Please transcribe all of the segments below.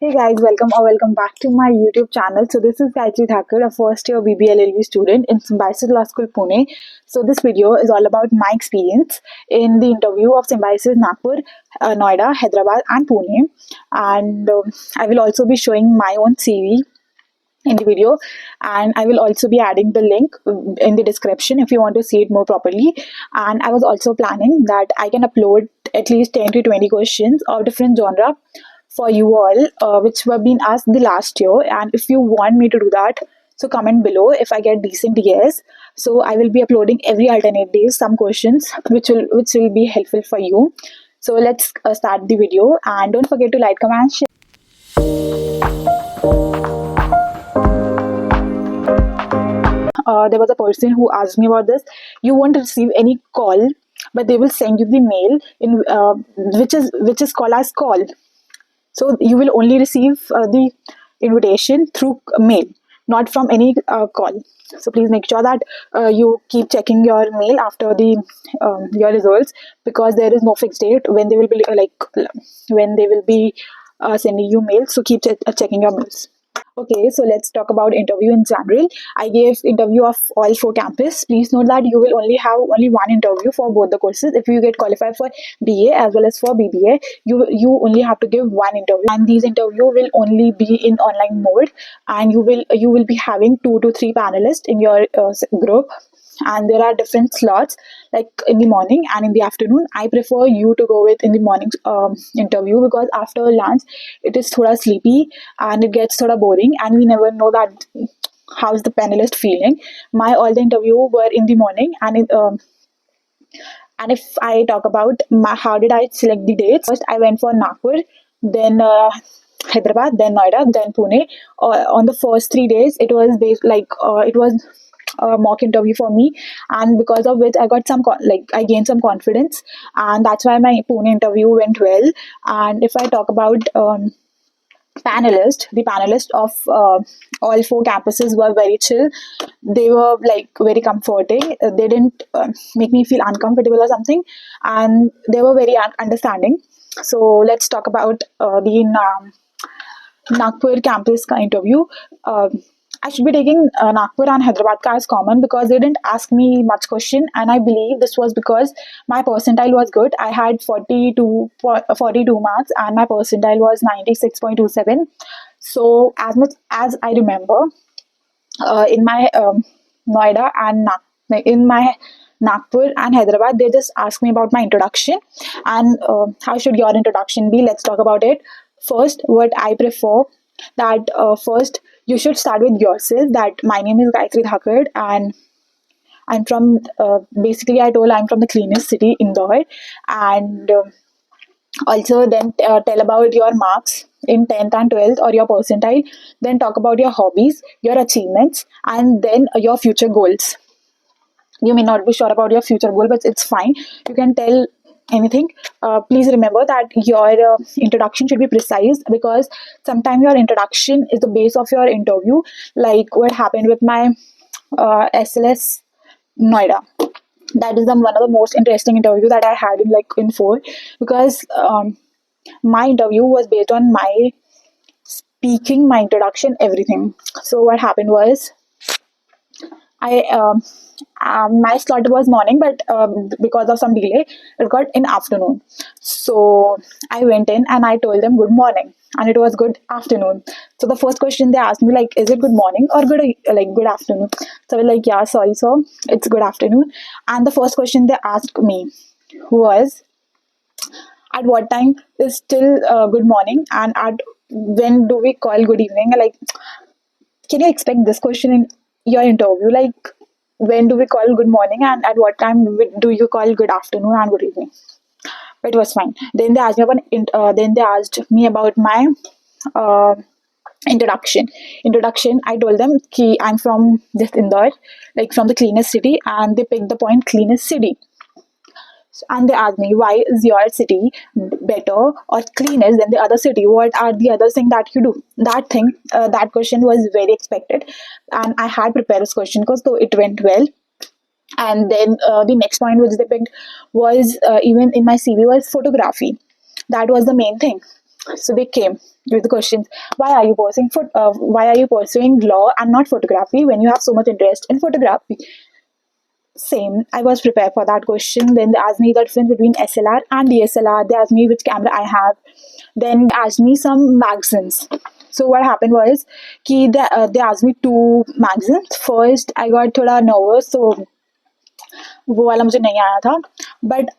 Hey guys, welcome back to my YouTube channel. So this is Gayatri Thakur, a first year BBLLB student in Symbiosis Law School Pune. So this video is all about my experience in the interview of Symbiosis Nagpur, Noida, Hyderabad and Pune. And I will also be showing my own CV in the video, and I will also be adding the link in the description if you want to see it more properly. And I was also planning that I can upload at least 10 to 20 questions of different genre for you all, which were being asked the last year. And if you want me to do that, so comment below. If I get decent yes, so I will be uploading every alternate days some questions which will be helpful for you. So let's start the video, and don't forget to like, comment and share. There was a person who asked me about this. You won't receive any call, but they will send you the mail in which is called as call. So you will only receive the invitation through mail, not from any call. So please make sure that you keep checking your mail after the your results, because there is no fixed date when they will be sending you mail. So keep checking your mails. Okay, so let's talk about interview in general. I gave interview of all 4 campus. Please note that you will only have only one interview for both the courses. If you get qualified for BA as well as for BBA, you only have to give one interview, and these interview will only be in online mode, and you will be having 2 to 3 panelists in your group, and there are different slots like in the morning and in the afternoon. I prefer you to go with in the morning interview, because after lunch it is thoda sleepy and it gets thoda boring, and we never know that how's the panelist feeling. My all the interview were in the morning, and if I talk about how did I select the dates, first I went for Nagpur, then Hyderabad, then Noida, then Pune. On the first 3 days, it was it was a mock interview for me, and because of which I got I gained some confidence, and that's why my Pune interview went well. And if I talk about the panelists of all 4 campuses were very chill. They were like very comforting. They didn't make me feel uncomfortable or something, and they were very understanding. So let's talk about the Nagpur campus interview. I should be taking Nagpur and Hyderabad as common, because they didn't ask me much question, and I believe this was because my percentile was good. I had 42 marks, and my percentile was 96.27. So as much as I remember, in my Noida and in my Nagpur and Hyderabad, they just asked me about my introduction, and how should your introduction be? Let's talk about it. First, what I prefer, that first you should start with yourself, that my name is Gayatri Thakur, and I'm from basically I told I'm from the cleanest city, Indore. And also then tell about your marks in 10th and 12th or your percentile. Then talk about your hobbies, your achievements, and then your future goals. You may not be sure about your future goal, but it's fine, you can tell anything. Please remember that your introduction should be precise, because sometimes your introduction is the base of your interview, like what happened with my SLS Noida. That is one of the most interesting interview that I had in 4, because my interview was based on my speaking, my introduction, everything. So what happened was, I my slot was morning, but because of some delay, it got in afternoon. So I went in and I told them good morning, and it was good afternoon. So the first question they asked me, like, is it good morning or good afternoon? So I was like, yeah, sorry, sir, it's good afternoon. And the first question they asked me was, at what time is still good morning, and at when do we call good evening? Like, can you expect this question in your interview? Like, when do we call good morning, and at what time do you call good afternoon and good evening? But it was fine. Then they asked me about my uh, introduction. I told them ki I'm from this Indore, like from the cleanest city, and they picked the point cleanest city. And they asked me, why is your city better or cleaner than the other city? What are the other things that you do? That question was very expected, and I had prepared this question, because though it went well. And then the next point which they picked was, even in my CV, was photography. That was the main thing. So they came with the questions: why are you why are you pursuing law and not photography when you have so much interest in photography? Same. I was prepared for that question. Then they asked me the difference between SLR and DSLR. They asked me which camera I have. Then they asked me some magazines. So what happened was they asked me two magazines. First, I got थोड़ा nervous, so वो वाला मुझे नहीं आया था. But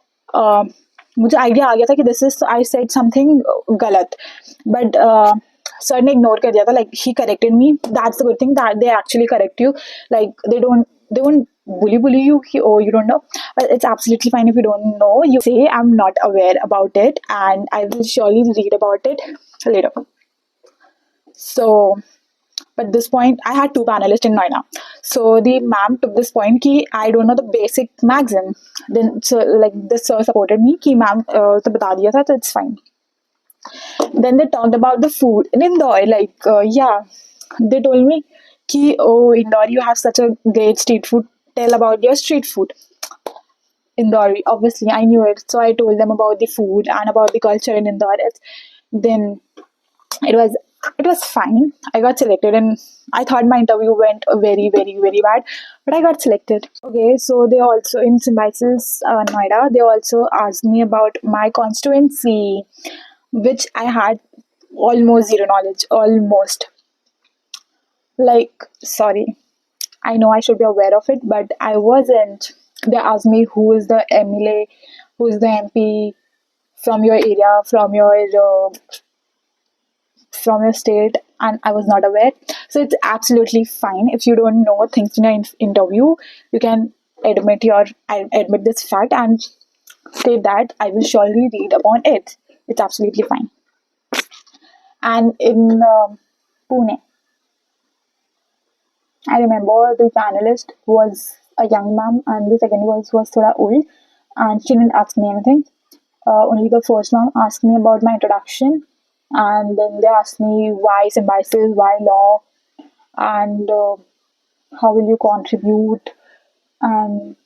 मुझे idea आ गया था कि this is I said something गलत. बट सर ने इग्नोर कर दिया था. Like he corrected me. That's the good thing that they actually correct you. Like they won't bully you. Oh, you don't know, but it's absolutely fine if you don't know. You say I'm not aware about it, and I will surely read about it later. So but this point, I had two panelists in Noida. So the ma'am took this point ki I don't know the basic maxim. Then so like the sir supported me ki ma'am to bata diya tha, so it's fine. Then they talked about the food in Indore. Like yeah, they told me ki oh Indore, you have such a great street food. Tell about your street food. Indore, obviously I knew it, so I told them about the food and about the culture in Indore. Then it was it was fine. I got selected, and I thought my interview went very bad, but I got selected. Okay, so they also in Symbiosis Noida, they also asked me about my constituency, which I had almost zero knowledge. Almost, like, sorry, I know I should be aware of it, but I wasn't. They asked me who is the MLA, who is the MP from your area, from your state, and I was not aware. So it's absolutely fine if you don't know things in an interview. You can admit this fact and state that I will surely read upon it. It's absolutely fine. And in Pune, I remember the panelist was a young ma'am, and the second was thoda old, and she didn't ask me anything. Only the first ma'am asked me about my introduction, and then they asked me why symbiosis, why law, and how will you contribute. And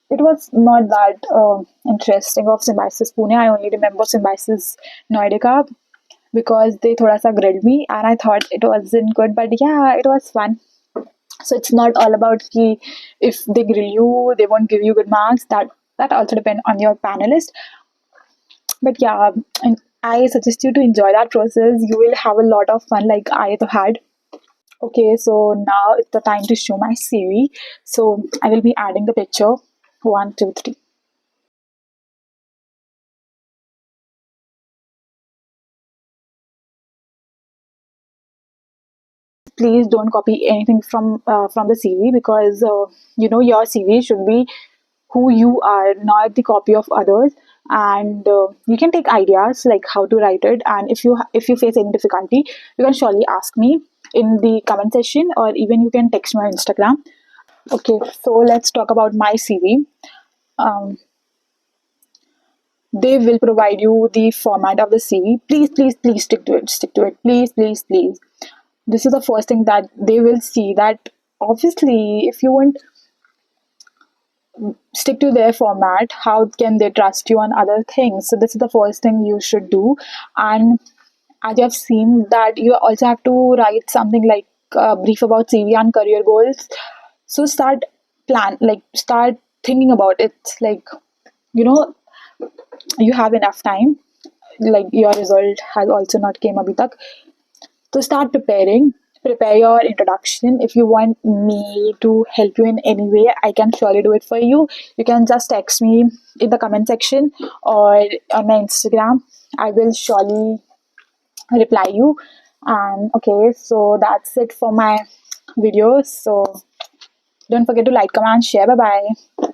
it was not that interesting of symbiosis Pune. I only remember symbiosis Noida because they thoda sa grilled me, and I thought it wasn't good, but yeah, it was fun. So it's not all about ki if they grill you, they won't give you good marks. That also depends on your panelist. But yeah, and I suggest you to enjoy that process. You will have a lot of fun, like I had. Okay, so now it's the time to show my CV. So I will be adding the picture. One, two, three. Please don't copy anything from the CV, because your CV should be who you are, not the copy of others. And you can take ideas like how to write it. And if you face any difficulty, you can surely ask me in the comment section, or even you can text me on Instagram. Okay, so let's talk about my CV. Um, they will provide you the format of the CV. Please stick to it. Stick to it. Please. This is the first thing that they will see. That obviously, if you won't stick to their format, how can they trust you on other things? So this is the first thing you should do. And as you have seen, that you also have to write something like a brief about CV and career goals. So start thinking about it. Like, you know, you have enough time. Like your result has also not came abhi tak. So start preparing. Prepare your introduction. If you want me to help you in any way, I can surely do it for you. You can just text me in the comment section or on my Instagram. I will surely reply you. And okay, so that's it for my videos. So don't forget to like, comment, and share. Bye bye.